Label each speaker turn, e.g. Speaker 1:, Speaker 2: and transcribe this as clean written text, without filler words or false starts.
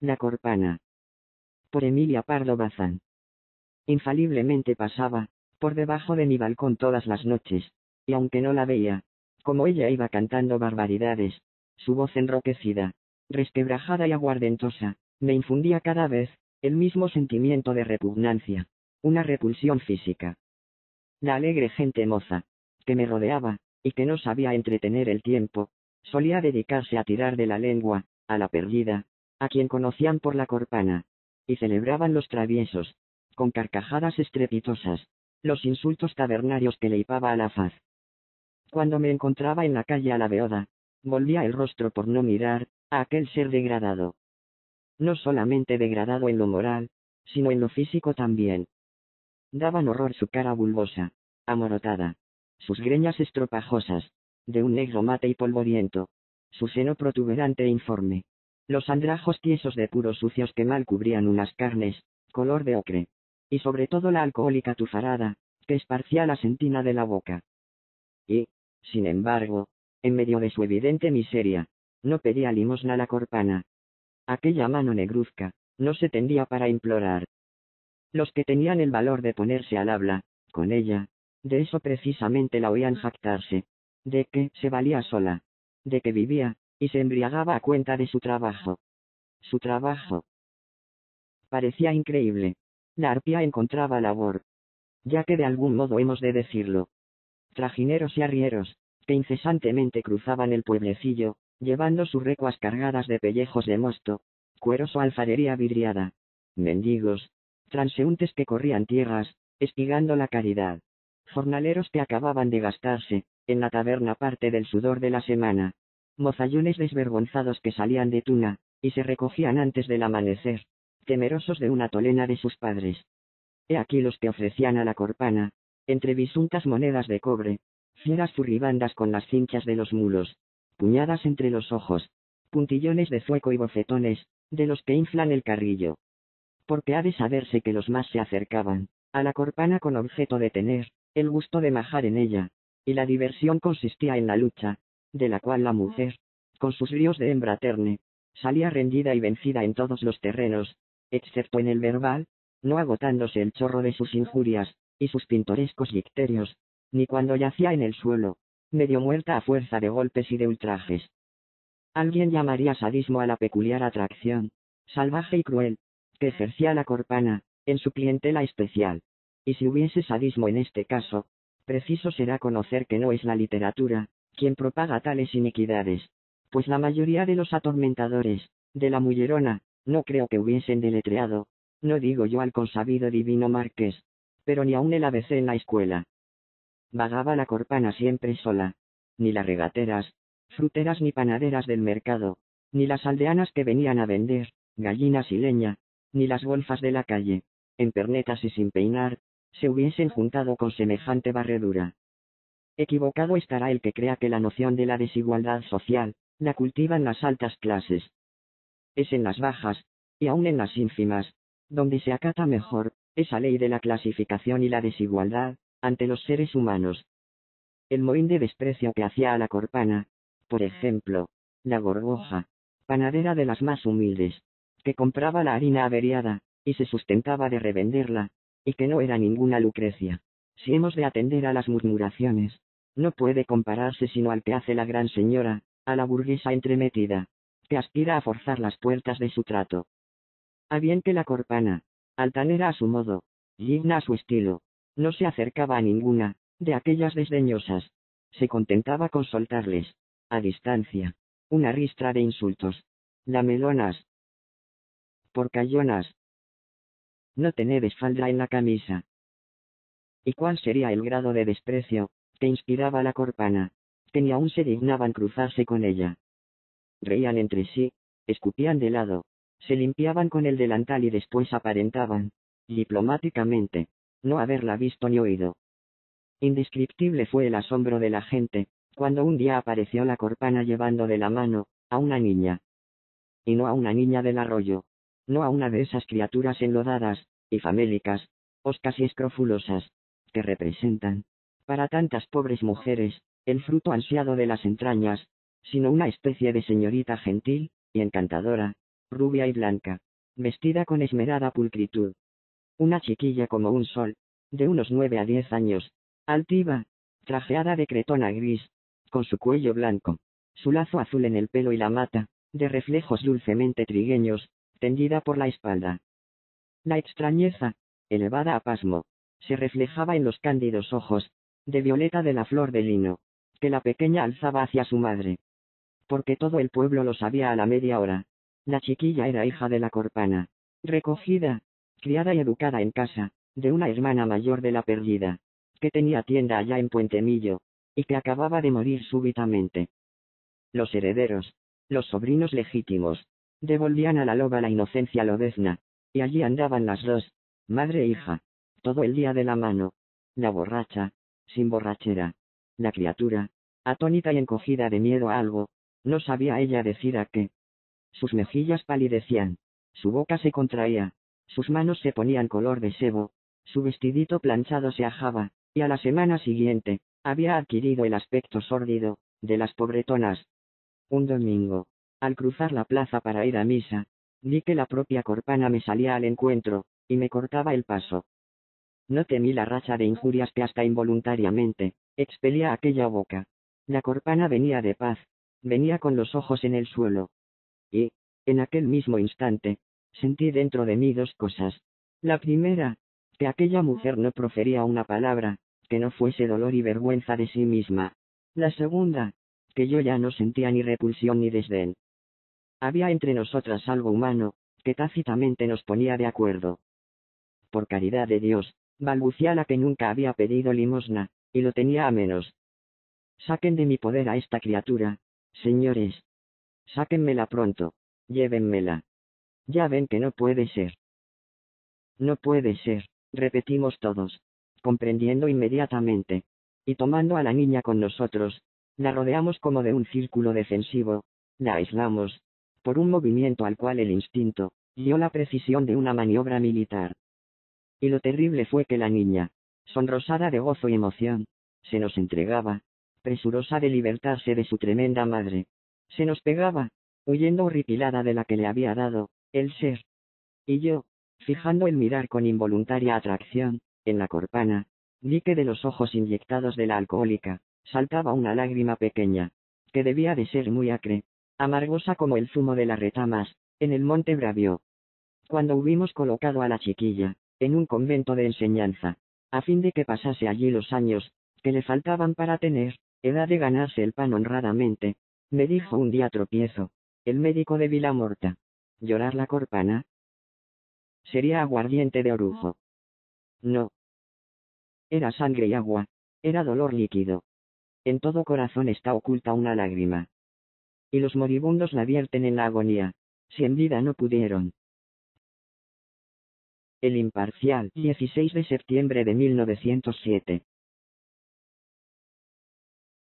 Speaker 1: La Corpana. Por Emilia Pardo Bazán. Infaliblemente pasaba por debajo de mi balcón todas las noches, y aunque no la veía, como ella iba cantando barbaridades, su voz enroquecida, resquebrajada y aguardentosa, me infundía cada vez el mismo sentimiento de repugnancia, una repulsión física. La alegre gente moza, que me rodeaba, y que no sabía entretener el tiempo, solía dedicarse a tirar de la lengua a la perdida, a quien conocían por la Corpana, y celebraban los traviesos, con carcajadas estrepitosas, los insultos tabernarios que le hipaba a la faz. Cuando me encontraba en la calle a la Beoda, volvía el rostro por no mirar a aquel ser degradado. No solamente degradado en lo moral, sino en lo físico también. Daban horror su cara bulbosa, amorotada, sus greñas estropajosas, de un negro mate y polvoriento, su seno protuberante e informe, los andrajos tiesos de puros sucios que mal cubrían unas carnes, color de ocre, y sobre todo la alcohólica tufarada, que esparcía la sentina de la boca. Y, sin embargo, en medio de su evidente miseria, no pedía limosna la Corpana. Aquella mano negruzca no se tendía para implorar. Los que tenían el valor de ponerse al habla con ella, de eso precisamente la oían jactarse, de que se valía sola, de que vivía, y se embriagaba a cuenta de su trabajo. Su trabajo. Parecía increíble. La arpía encontraba labor. Ya que de algún modo hemos de decirlo. Trajineros y arrieros, que incesantemente cruzaban el pueblecillo, llevando sus recuas cargadas de pellejos de mosto, cueros o alfarería vidriada. Mendigos, transeúntes que corrían tierras, espigando la caridad. Jornaleros que acababan de gastarse, en la taberna parte del sudor de la semana. Mozallones desvergonzados que salían de Tuna, y se recogían antes del amanecer, temerosos de una tolena de sus padres. He aquí los que ofrecían a la Corpana, entre bisuntas monedas de cobre, fieras furribandas con las cinchas de los mulos, puñadas entre los ojos, puntillones de zueco y bofetones, de los que inflan el carrillo. Porque ha de saberse que los más se acercaban a la Corpana con objeto de tener el gusto de majar en ella, y la diversión consistía en la lucha, de la cual la mujer, con sus ríos de hembra terne, salía rendida y vencida en todos los terrenos, excepto en el verbal, no agotándose el chorro de sus injurias y sus pintorescos dicterios, ni cuando yacía en el suelo, medio muerta a fuerza de golpes y de ultrajes. Alguien llamaría sadismo a la peculiar atracción, salvaje y cruel, que ejercía la Corpana en su clientela especial. Y si hubiese sadismo en este caso, preciso será conocer que no es la literatura quien propaga tales iniquidades, pues la mayoría de los atormentadores de la mullerona no creo que hubiesen deletreado, no digo yo al consabido divino Marqués, pero ni aun el ABC en la escuela. Vagaba la Corpana siempre sola, ni las regateras, fruteras ni panaderas del mercado, ni las aldeanas que venían a vender gallinas y leña, ni las golfas de la calle, en pernetas y sin peinar, se hubiesen juntado con semejante barredura. Equivocado estará el que crea que la noción de la desigualdad social la cultivan las altas clases. Es en las bajas, y aun en las ínfimas, donde se acata mejor esa ley de la clasificación y la desigualdad ante los seres humanos. El mohín de desprecio que hacía a la Corpana, por ejemplo, la Gorgoja, panadera de las más humildes, que compraba la harina averiada, y se sustentaba de revenderla, y que no era ninguna Lucrecia. Si hemos de atender a las murmuraciones, no puede compararse sino al que hace la gran señora, a la burguesa entremetida, que aspira a forzar las puertas de su trato. A bien que la Corpana, altanera a su modo, digna a su estilo, no se acercaba a ninguna de aquellas desdeñosas, se contentaba con soltarles, a distancia, una ristra de insultos. Lamelonas, porcallonas, no tenéis falda en la camisa. ¿Y cuál sería el grado de desprecio que inspiraba la Corpana, que ni aún se dignaban cruzarse con ella? Reían entre sí, escupían de lado, se limpiaban con el delantal y después aparentaban, diplomáticamente, no haberla visto ni oído. Indescriptible fue el asombro de la gente, cuando un día apareció la Corpana llevando de la mano a una niña. Y no a una niña del arroyo, no a una de esas criaturas enlodadas y famélicas, hoscas y escrofulosas, que representan, para tantas pobres mujeres, el fruto ansiado de las entrañas, sino una especie de señorita gentil y encantadora, rubia y blanca, vestida con esmerada pulcritud. Una chiquilla como un sol, de unos 9 a 10 años, altiva, trajeada de cretona gris, con su cuello blanco, su lazo azul en el pelo y la mata, de reflejos dulcemente trigueños, tendida por la espalda. La extrañeza, elevada a pasmo, se reflejaba en los cándidos ojos, de violeta de la flor de lino, que la pequeña alzaba hacia su madre. Porque todo el pueblo lo sabía a la media hora. La chiquilla era hija de la Corpana, recogida, criada y educada en casa, de una hermana mayor de la perdida, que tenía tienda allá en Puentemillo, y que acababa de morir súbitamente. Los herederos, los sobrinos legítimos, devolvían a la loba la inocencia lodezna, y allí andaban las dos, madre e hija, todo el día de la mano. La borracha, sin borrachera. La criatura, atónita y encogida de miedo a algo, no sabía ella decir a qué. Sus mejillas palidecían, su boca se contraía, sus manos se ponían color de sebo, su vestidito planchado se ajaba, y a la semana siguiente, había adquirido el aspecto sórdido, de las pobretonas. Un domingo, al cruzar la plaza para ir a misa, vi que la propia Corpana me salía al encuentro, y me cortaba el paso. No temí la racha de injurias que hasta involuntariamente, expelía aquella boca. La Corpana venía de paz, venía con los ojos en el suelo. Y, en aquel mismo instante, sentí dentro de mí dos cosas. La primera, que aquella mujer no profería una palabra, que no fuese dolor y vergüenza de sí misma. La segunda, que yo ya no sentía ni repulsión ni desdén. Había entre nosotras algo humano, que tácitamente nos ponía de acuerdo. Por caridad de Dios, balbuciá la que nunca había pedido limosna, y lo tenía a menos. Saquen de mi poder a esta criatura, señores. Sáquenmela pronto, llévenmela. Ya ven que no puede ser. No puede ser, repetimos todos, comprendiendo inmediatamente. Y tomando a la niña con nosotros, la rodeamos como de un círculo defensivo, la aislamos, por un movimiento al cual el instinto dio la precisión de una maniobra militar. Y lo terrible fue que la niña, sonrosada de gozo y emoción, se nos entregaba, presurosa de libertarse de su tremenda madre. Se nos pegaba, huyendo horripilada de la que le había dado el ser. Y yo, fijando el mirar con involuntaria atracción en la Corpana, vi que de los ojos inyectados de la alcohólica saltaba una lágrima pequeña, que debía de ser muy acre, amargosa como el zumo de las retamas, en el monte Bravio. Cuando hubimos colocado a la chiquilla en un convento de enseñanza, a fin de que pasase allí los años que le faltaban para tener edad de ganarse el pan honradamente, me dijo un día Tropiezo, el médico de Vilamorta: ¿llorar la Corpana? Sería aguardiente de orujo. No. Era sangre y agua, era dolor líquido. En todo corazón está oculta una lágrima. Y los moribundos la vierten en la agonía, si en vida no pudieron. El Imparcial, 16 de septiembre de 1907.